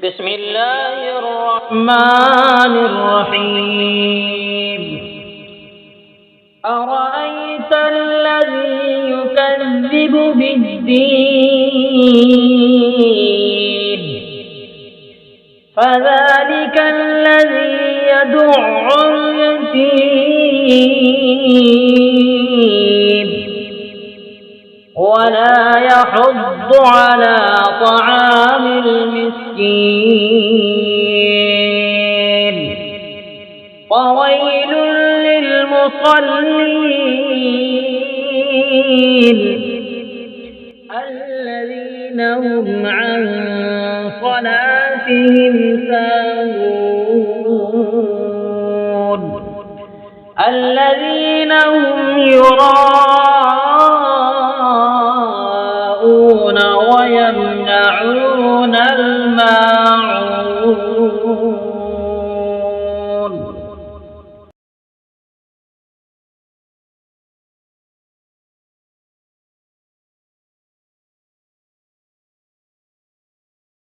بسم الله الرحمن الرحيم أرأيت الذي يكذب بالدين فذلك الذي يدع اليتيم ولا يحض على طعام المسكين وويل للمصلين الذين هم عن صلاتهم ساهون الذين هم يراءون ويمنعون الماء